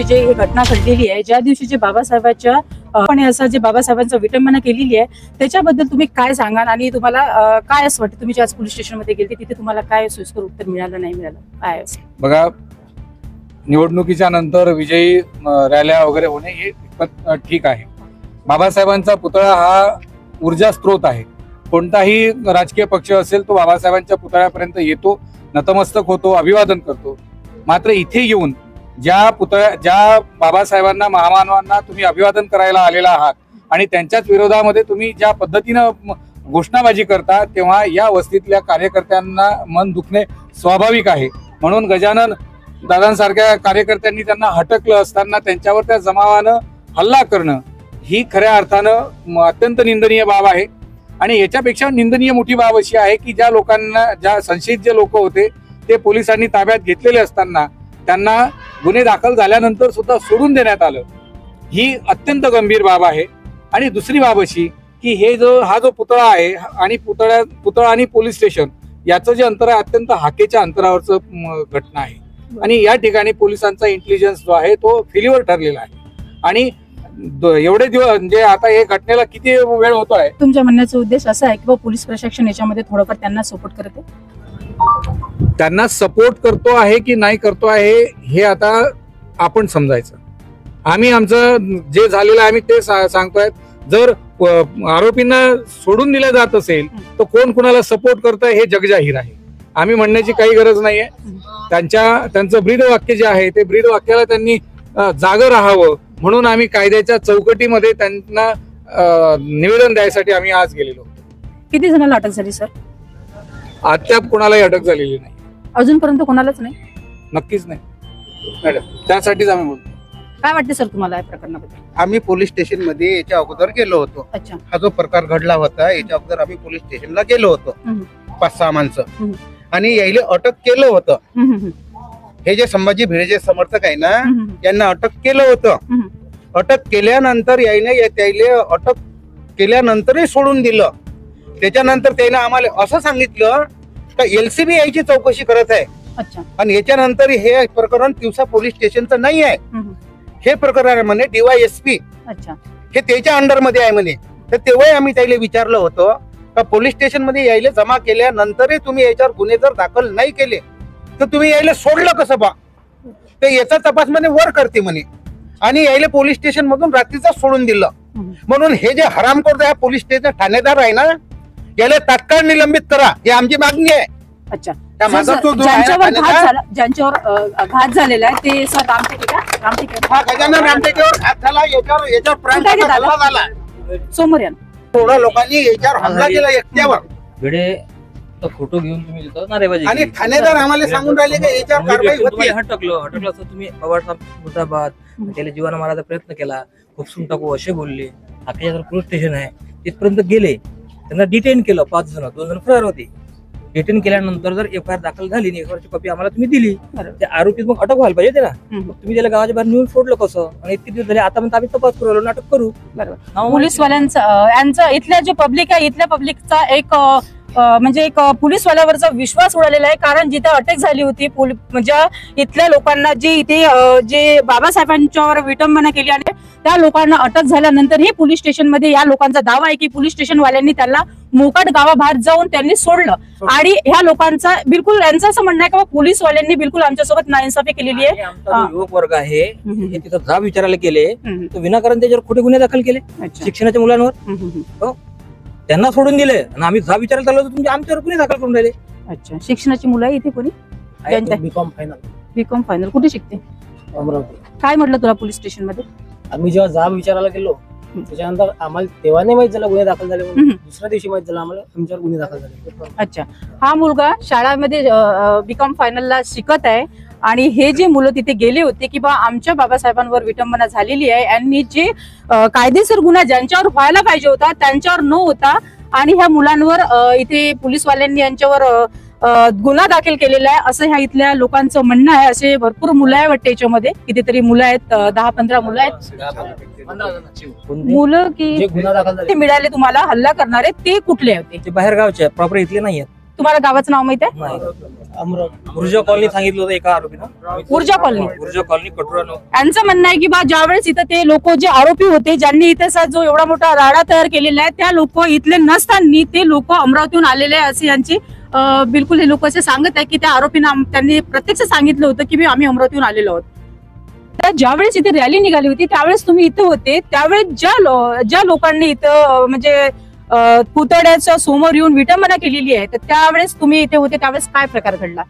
दिवशी जे ही घटना घडलेली आहे, ज्या दिवशी जे बाबासाहेबांच्या आपण असं जे बाबासाहेबांचं विटंबना केलेली आहे, त्याच्याबद्दल तुम्ही काय सांगाल आणि तुम्हाला काय असं वाटतं? तुम्ही आज पोलीस स्टेशनमध्ये गेले तिथे तुम्हाला काय सोयीस्कर उत्तर मिळालं नाही मिळालं काय असं? बघा, निवडणुकीच्या नंतर विजयी रॅल्या वगैरे होणे हे ठीक आहे. बाबासाहेबांचा पुतळा हा ऊर्जा स्त्रोत आहे. कोणताही राजकीय पक्ष असेल तो बाबासाहेबांच्या पुतळ्यापर्यंत येतो, नतमस्तक होतो, अभिवादन करतो. मात्र इथे येऊन ज्या बाबासाहेबांना, महामानवांना तुम्ही अभिवादन करायला आलेला आहात आणि त्यांच्याच विरोधामध्ये तुम्ही ज्या पद्धतीनं घोषणाबाजी करता, तेव्हा या वस्तीतल्या कार्यकर्त्यांना मन दुखणे स्वाभाविक आहे. म्हणून गजानन दादांसारख्या कार्यकर्त्यांनी त्यांना हटकलं असताना त्यांच्यावर त्या जमावानं हल्ला करणं ही खऱ्या अर्थानं अत्यंत निंदनीय बाब आहे. आणि याच्यापेक्षा निंदनीय मोठी बाब अशी आहे की ज्या लोकांना, ज्या संशयित जे लोक होते ते पोलिसांनी ताब्यात घेतलेले असताना त्यांना गुन्हे दाखल झाल्यानंतर सुद्धा सोडून देण्यात आलं, ही अत्यंत गंभीर बाब आहे. आणि दुसरी बाब अशी की हा जो पुतळा आहे आणि पुतळा आणि पोलीस स्टेशन याचं जे अंतर आहे अत्यंत हाकेच्या अंतरावरचं घटना आहे. आणि या ठिकाणी पोलिसांचा इंटेलिजन्स जो आहे तो फेल्युअर ठरलेला आहे. आणि एवढे दिवस म्हणजे आता हे घटनेला किती वेळ होतोय? तुमच्या म्हणण्याचा उद्देश असा आहे की पोलीस प्रशासन याच्यामध्ये थोडंफार त्यांना सपोर्ट करते, त्यांना सपोर्ट करतो आहे की नाही करतो आहे हे आता आपण समजायचं. आम्ही आमचं जे झालेलं आहे आम्ही ते सांगतोय. जर आरोपींना सोडून दिलं जात असेल तर कोण कुणाला सपोर्ट करतंय हे जगजाहीर आहे. आम्ही म्हणण्याची काही गरज नाहीये. त्यांचं ब्रीद वाक्य जे आहे ते ब्रीद वाक्याला त्यांनी जागं राहावं म्हणून आम्ही कायद्याच्या चौकटीमध्ये त्यांना निवेदन द्यायसाठी आम्ही आज गेलेलो होतो. किती जणांना अटक झाली सर? अद्याप कोणालाही अटक झालेली नाही. अजूनपर्यंत कोणालाच नाही? नक्कीच नाही मॅडम, त्यासाठीच आम्ही बोलतो. काय वाटते सर तुम्हाला या प्रकरणाबद्दल? आम्ही पोलीस स्टेशन मध्ये याच्या अगोदर गेलो होतो. अच्छा. हा जो प्रकार घडला होता याच्या अगोदर आम्ही पोलीस स्टेशनला गेलो होतो 5-6 माणसं आणि यायला अटक केलं होतं. हे जे संभाजी भिडेचे समर्थक आहे ना यांना अटक केलं होतं. अटक केल्यानंतर यायने अटक केल्यानंतरही सोडून दिलं. त्याच्यानंतर त्याने आम्हाला असं सांगितलं का LCB याची चौकशी करत आहे. अच्छा. आणि याच्यानंतर हे प्रकरण तिवसा पोलीस स्टेशनचं नाही आहे. हे प्रकरण म्हणे DYSP. अच्छा. हे त्याच्या अंडर मध्ये आहे म्हणे. तर तेव्हा आम्ही त्याला विचारलं होतं का पोलीस स्टेशन मध्ये यायला जमा केल्यानंतरही तुम्ही याच्यावर गुन्हे जर दाखल नाही केले तर तुम्ही यायला सोडलं कसं बा? तर याचा तपास म्हणे वर करते म्हणे. आणि यायला पोलीस स्टेशन मधून रात्रीचा सोडून दिलं. म्हणून हे जे हरामखोर आहे पोलीस स्टेशन ठाणेदार आहे ना याला तात्काळ निलंबित करा ही आमची मागणी आहे. अच्छा. ज्यांच्यावर घात झालेला आहे ते सर रामटेके गजानन रामटेकेवर घात झाला, याच्यावर हल्ला झाला. समोर या. थोड्या लोकांनी याच्यावर हमला केला एकट्यावर. भिडे फोटो घेऊन तुम्ही तिथं नारेबाजी आणि ठाणेदार आम्हाला सांगून राहिले की याच्यावर कारवाई होती. हटकलं असं तुम्ही मुर्दाबाद त्याला जीवाना मारायचा प्रयत्न केला, खुपसून टाकू असे बोलले. आपल्या पोलीस स्टेशन आहे तिथपर्यंत गेले, त्यांना डिटेन केलं. 5 जण, 2 जण फरार होते. डिटेन केल्यानंतर जर FIR दाखल झाली नाही, FIR ची कॉपी आम्हाला तुम्ही दिली, त्या आरोपीत मग अटक व्हायला पाहिजे ना. तुम्ही त्याला गावाच्या बाहेर नेऊन सोडलं कसं? आणि इतके दिवस झाले आता म्हणता आम्ही तपास करू, नाटक करू. पोलीसवाल्यांचा यांचा इथल्या जे पब्लिक आहे इथल्या पब्लिकचा एक म्हणजे एक पोलीसवाल्यावरचा विश्वास उडालेला आहे. कारण जिथे अटक झाली होती म्हणजे इथल्या लोकांना जे इथे जे बाबासाहेबांच्यावर विटंबना केली आणि त्या लोकांना अटक झाल्यानंतर हे पोलीस स्टेशन मध्ये या लोकांचा दावा आहे की पोलीस स्टेशन वाल्यांनी त्यांना मोकाट गावाबाहेर जाऊन त्यांनी सोडलं. आणि ह्या लोकांचा बिलकुल यांचं असं म्हणणं आहे की पोलीसवाल्यांनी बिलकुल आमच्यासोबत नाइंसाफी केलेली आहे. युवक वर्ग आहे हे तिथं जाब विचारायला गेले तर विनाकारण त्याच्यावर खोटे गुन्हे दाखल केले शिक्षणाच्या मुलांवर. त्यांना सोडून दिले आणि आम्ही जाब विचारायला चाललो तुमचे आमच्यावर गुन्हे दाखल करून राहिले. अच्छा. शिक्षणाची मुलं आहे इथे कोणी? BCom final. कुठे शिकते? अमरावती. काय म्हटलं तुला पोलीस स्टेशन मध्ये? आम्ही जेव्हा जाब विचारायला गेलो त्याच्यानंतर आम्हाला तेव्हा नाही माहित झालं गुन्हे दाखल झाले म्हणून. दुसऱ्या दिवशी माहित झालं आम्हाला आमच्यावर गुन्हे दाखल झाले. अच्छा. हा मुलगा शाळामध्ये बीकॉम फायनलला शिकत आहे आणि हे जे मुलं तिथे गेले होते की बा आमच्या बाबासाहेबांवर विटंबना झालेली आहे, यांनी जे कायदेशीर गुन्हा ज्यांच्यावर व्हायला पाहिजे होता त्यांच्यावर न होता आणि ह्या मुलांवर इथे पोलीसवाल्यांनी यांच्यावर गुन्हा दाखल केलेला आहे असं ह्या इथल्या लोकांचं म्हणणं आहे. असे भरपूर मुलं आहे वाटते याच्यामध्ये, कितीतरी मुलं आहेत, 10-15 मुलं आहेत. मुलं की गुन्हा दाखल मिळाले तुम्हाला हल्ला करणारे ते कुठले होते? ते बाहेर गावचे प्रॉपर इथले नाही आहेत. तुम्हाला गावाचं नाव माहित आहे? ऊर्जा कॉलनी सांगितलं होतं एका आरोपीनं. ऊर्जा कॉलनी. ऊर्जा कॉलनी कटोरा यांचं म्हणणं आहे की बा ज्यावेळेस इथं ते लोक जे आरोपी होते ज्यांनी इथे जो एवढा मोठा राडा तयार केलेला आहे त्या लोक इथले नसताना ते लोक अमरावतीहून आलेले आहे असे यांची बिलकुल हे लोक असे सांगत आहे की त्या आरोपींना त्यांनी प्रत्यक्ष सांगितलं होतं की आम्ही अमरावतीहून आलेलो आहोत. तर ज्यावेळेस इथे रॅली निघाली होती त्यावेळेस तुम्ही इथे होते, त्यावेळेस ज्या लोकांनी इथं म्हणजे पुतळ्याच्या समोर येऊन विटंबना केलेली आहे तर त्यावेळेस तुम्ही इथे होते त्यावेळेस काय प्रकार घडला?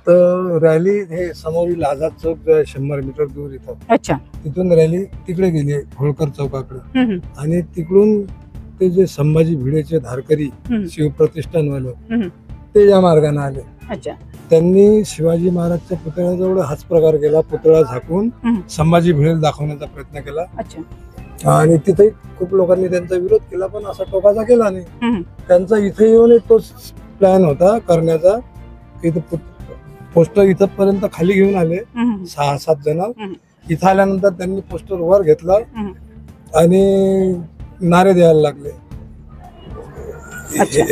तर रॅली हे समोरील आझाद चौक जो आहे 100 मीटर दूर इथं, अच्छा. तिथून रॅली तिकडे गेली होळकर चौकाकडे. हम्म, आणि तिकडून ते जे संभाजी भिडेचे धारकरी शिवप्रतिष्ठानवाले हम्म. ते या मार्गाने आले. अच्छा. त्यांनी शिवाजी महाराजच्या पुतळ्याजवळ हाच प्रकार केला, पुतळा झाकून संभाजी भिडेला दाखवण्याचा प्रयत्न केला. अच्छा. आणि तिथे खूप लोकांनी त्यांचा विरोध केला पण असा टोकाचा केला नाही. हम्म. त्यांचा इथे येऊन तोच प्लॅन होता करण्याचा. इथं पोस्टर इथपर्यंत खाली घेऊन आले 6-7 जण. इथं आल्यानंतर त्यांनी पोस्टर वर घेतला आणि नारे द्यायला लागले.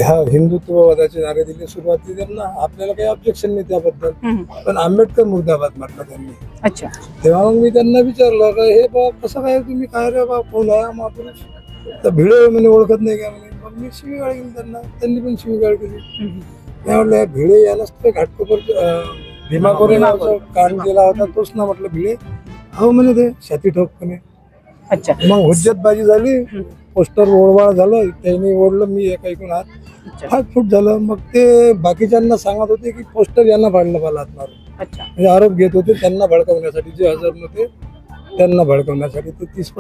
हा हिंदुत्ववादाचे नारे दिले सुरुवाती त्यांना. आपल्याला काही ऑब्जेक्शन नाही त्याबद्दल, पण आंबेडकर मुर्दाबाद म्हटलं त्यांनी. अच्छा. तेव्हा मग मी त्यांना विचारलं का हे बा कसं काय तुम्ही काय रे बा कोण आहे महापुरुष? तर भिडे म्हणे ओळखत नाही का म्हणे. मग मी शिवीगाळ केली त्यांना, त्यांनी पण शिवीगाळ केली. मी म्हटलं भिडे यालाच ते घाटकोपर भीमा कोरे कान केला होता तोच ना म्हटलं भिडे. हो म्हणे ते छाती ठोकपणे. अच्छा. मग हुज्जतबाजी झाली, पोस्टर ओढवाळ झालं, त्यांनी ओढलं, मी एका ऐकून हात फूट झालं. मग ते बाकीच्यांना सांगत होते की पोस्टर यांना फाडलं मला हातमार. अच्छा. म्हणजे आरोप घेत होते त्यांना भडकवण्यासाठी, जे हजर नव्हते त्यांना भडकवण्यासाठी. ते 30